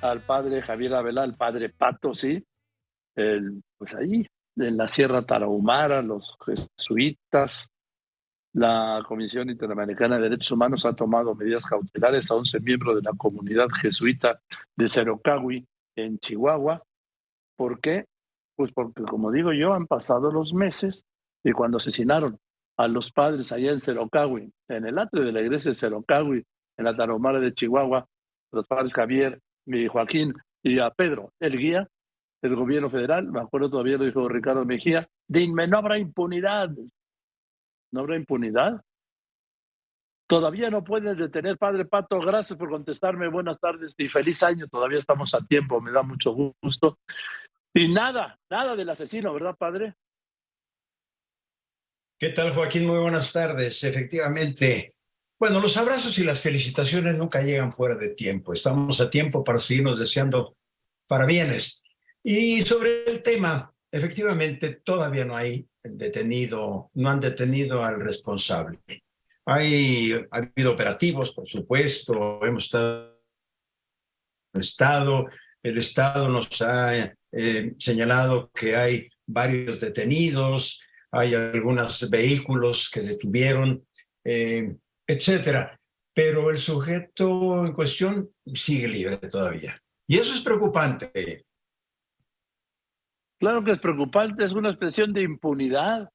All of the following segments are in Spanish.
al padre Javier Ávila, al padre Pato, sí, pues ahí, en la Sierra Tarahumara, los jesuitas, la Comisión Interamericana de Derechos Humanos ha tomado medidas cautelares a 11 miembros de la comunidad jesuita de Cerocahui, en Chihuahua. ¿Por qué? Pues porque, como digo yo, han pasado los meses y cuando asesinaron a los padres allá en Cerocahui, en el atrio de la iglesia de Cerocahui, en la Tarahumara de Chihuahua, los padres Javier y Joaquín y a Pedro, el guía del gobierno federal, me acuerdo todavía lo dijo Ricardo Mejía, dime, no habrá impunidad. ¿No habrá impunidad? Todavía no puedes detener, padre Pato. Gracias por contestarme. Buenas tardes y feliz año. Todavía estamos a tiempo. Me da mucho gusto. Y nada del asesino, ¿verdad, padre? ¿Qué tal, Joaquín? Muy buenas tardes. Efectivamente, bueno, los abrazos y las felicitaciones nunca llegan fuera de tiempo. Estamos a tiempo para seguirnos deseando parabienes. Y sobre el tema, efectivamente, todavía no hay detenido, no han detenido al responsable. Ha habido operativos, por supuesto, hemos estado en el Estado nos ha señalado que hay varios detenidos, hay algunos vehículos que detuvieron, etcétera. Pero el sujeto en cuestión sigue libre todavía. Y eso es preocupante. Claro que es preocupante, es una expresión de impunidad,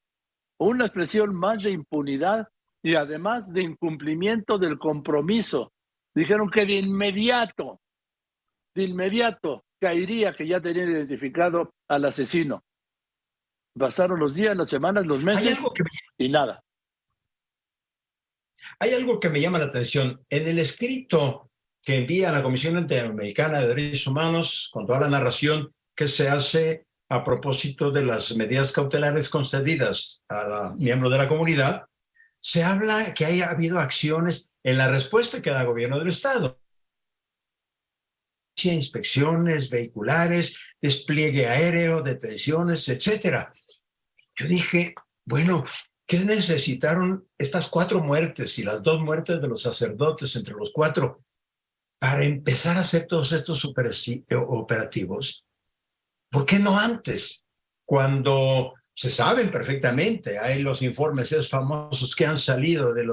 una expresión más de impunidad y además de incumplimiento del compromiso. Dijeron que de inmediato caería que ya tenían identificado al asesino. Pasaron los días, las semanas, los Hay meses algo que y nada. Hay algo que me llama la atención. En el escrito que envía a la Comisión Interamericana de Derechos Humanos, con toda la narración que se hace a propósito de las medidas cautelares concedidas a miembros de la comunidad, se habla que haya habido acciones en la respuesta que da el gobierno del Estado. Inspecciones vehiculares, despliegue aéreo, detenciones, etcétera. Yo dije, bueno, ¿qué necesitaron estas 4 muertes y las 2 muertes de los sacerdotes entre los 4 para empezar a hacer todos estos operativos? ¿Por qué no antes? Cuando se saben perfectamente, hay los informes esos famosos que han salido de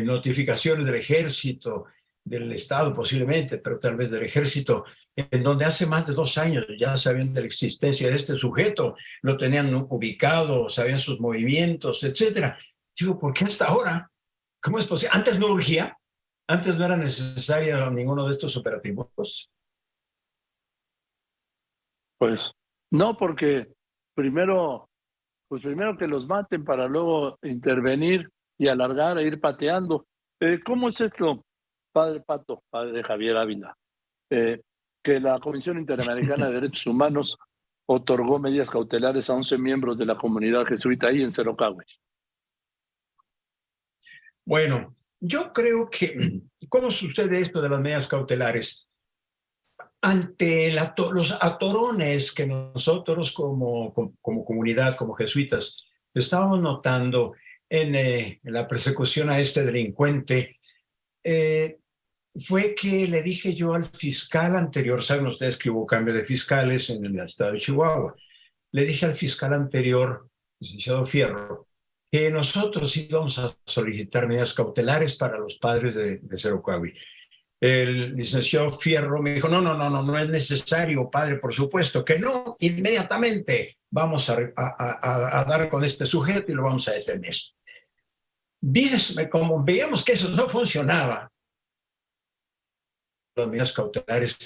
notificaciones del ejército, del Estado posiblemente, pero tal vez del ejército, en donde hace más de 2 años ya sabían de la existencia de este sujeto, lo tenían ubicado, sabían sus movimientos, etcétera. Digo, ¿por qué hasta ahora? ¿Cómo es posible? Antes no urgía, antes no era necesario ninguno de estos operativos. Pues no, porque primero, primero que los maten para luego intervenir y alargar e ir pateando. ¿Cómo es esto, padre Pato, padre Javier Ávila? Que la Comisión Interamericana de Derechos Humanos otorgó medidas cautelares a 11 miembros de la comunidad jesuita ahí en Cerocahui. Bueno, yo creo que, ¿cómo sucede esto de las medidas cautelares? Ante los atorones que nosotros como comunidad, como jesuitas, estábamos notando en la persecución a este delincuente, fue que le dije yo al fiscal anterior, saben ustedes que hubo cambio de fiscales en el estado de Chihuahua, le dije al fiscal anterior, licenciado Fierro, que nosotros íbamos a solicitar medidas cautelares para los padres de Cerocahui. El licenciado Fierro me dijo, no es necesario, padre, por supuesto que no, inmediatamente vamos a dar con este sujeto y lo vamos a detener. Dice, como veíamos que eso no funcionaba, las medidas cautelares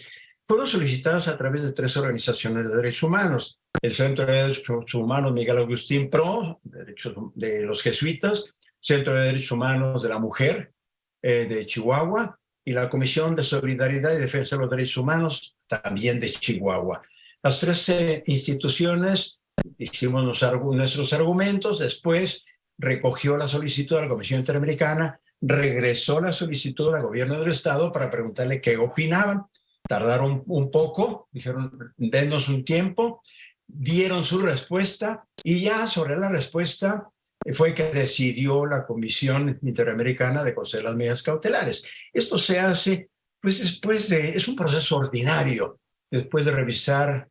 fueron solicitadas a través de 3 organizaciones de derechos humanos. El Centro de Derechos Humanos Miguel Agustín Pro, de los jesuitas, Centro de Derechos Humanos de la Mujer de Chihuahua y la Comisión de Solidaridad y Defensa de los Derechos Humanos también de Chihuahua. Las 3 instituciones hicimos nuestros argumentos, después recogió la solicitud de la Comisión Interamericana, regresó la solicitud al gobierno del estado para preguntarle qué opinaban. Tardaron un poco, dijeron, denos un tiempo, dieron su respuesta y ya sobre la respuesta fue que decidió la Comisión Interamericana de conceder las medidas cautelares. Esto se hace pues es un proceso ordinario, después de revisar,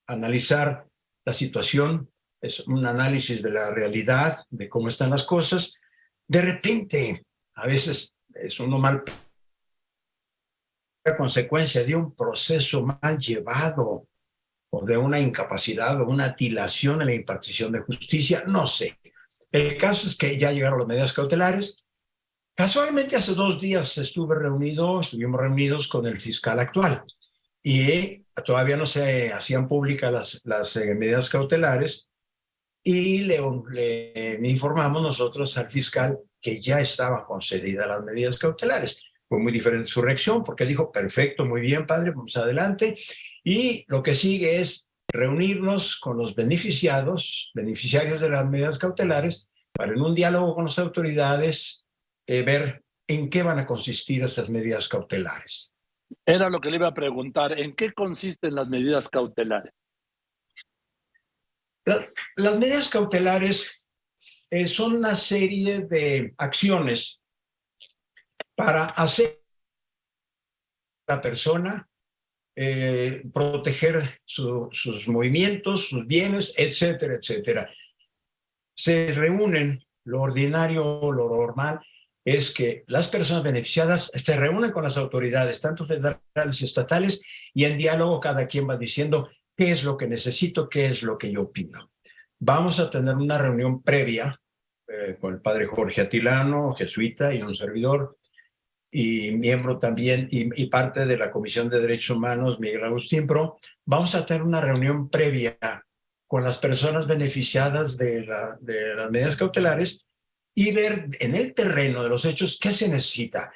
analizar la situación, es un análisis de la realidad, de cómo están las cosas. De repente, a veces es uno mal a consecuencia de un proceso mal llevado o de una incapacidad o una dilación en la impartición de justicia, no sé. El caso es que ya llegaron las medidas cautelares. Casualmente hace 2 días estuvimos reunidos con el fiscal actual y todavía no se hacían públicas las medidas cautelares y le informamos nosotros al fiscal que ya estaban concedidas las medidas cautelares. Fue muy diferente su reacción porque dijo, perfecto, muy bien, padre, vamos adelante. Y lo que sigue es reunirnos con los beneficiarios de las medidas cautelares, para en un diálogo con las autoridades ver en qué van a consistir esas medidas cautelares. Era lo que le iba a preguntar, ¿en qué consisten las medidas cautelares? Las medidas cautelares son una serie de acciones para hacer a la persona, proteger sus movimientos, sus bienes, etcétera, etcétera. Se reúnen, lo ordinario, lo normal, es que las personas beneficiadas se reúnen con las autoridades, tanto federales y estatales, y en diálogo cada quien va diciendo qué es lo que necesito, qué es lo que yo pido. Vamos a tener una reunión previa con el padre Jorge Atilano, jesuita y un servidor, y miembro también y parte de la Comisión de Derechos Humanos, Miguel Agustín Pro. Vamos a tener una reunión previa con las personas beneficiadas de las medidas cautelares y ver en el terreno de los hechos qué se necesita.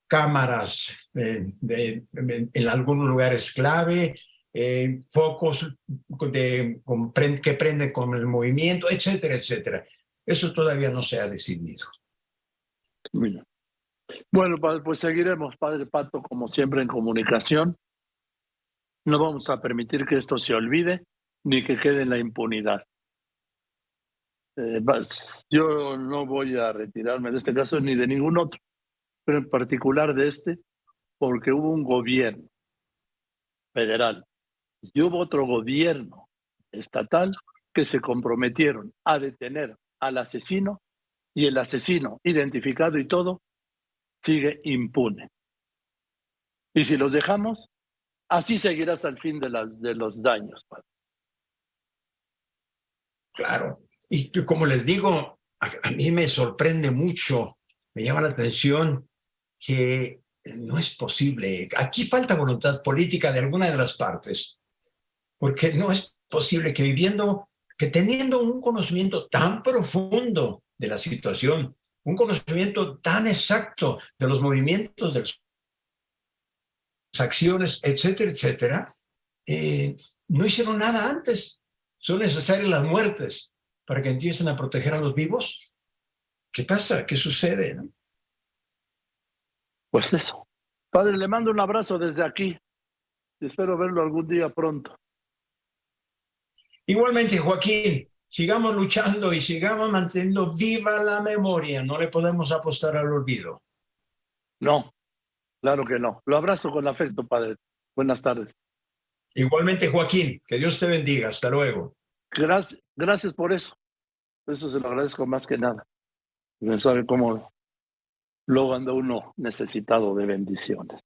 Cámaras en algunos lugares clave, focos que prenden con el movimiento, etcétera, etcétera. Eso todavía no se ha decidido. Bueno, pues seguiremos, padre Pato, como siempre en comunicación. No vamos a permitir que esto se olvide ni que quede en la impunidad. Yo no voy a retirarme de este caso ni de ningún otro, pero en particular de este, porque hubo un gobierno federal y hubo otro gobierno estatal que se comprometieron a detener al asesino, y el asesino, identificado y todo, sigue impune. Y si los dejamos, así seguirá hasta el fin de los daños, padre. Claro. Y como les digo, a mí me sorprende mucho, me llama la atención que no es posible. Aquí falta voluntad política de alguna de las partes, porque no es posible que teniendo un conocimiento tan profundo de la situación, un conocimiento tan exacto de los movimientos, de las acciones, etcétera, etcétera, no hicieron nada antes. Son necesarias las muertes para que empiecen a proteger a los vivos. ¿Qué pasa? ¿Qué sucede? ¿No? Pues eso. Padre, le mando un abrazo desde aquí y espero verlo algún día pronto. Igualmente, Joaquín, sigamos luchando y sigamos manteniendo viva la memoria. No le podemos apostar al olvido. No, claro que no. Lo abrazo con afecto, padre. Buenas tardes. Igualmente, Joaquín, que Dios te bendiga. Hasta luego. Gracias por eso. Eso se lo agradezco más que nada. No sabe cómo luego anda uno necesitado de bendiciones.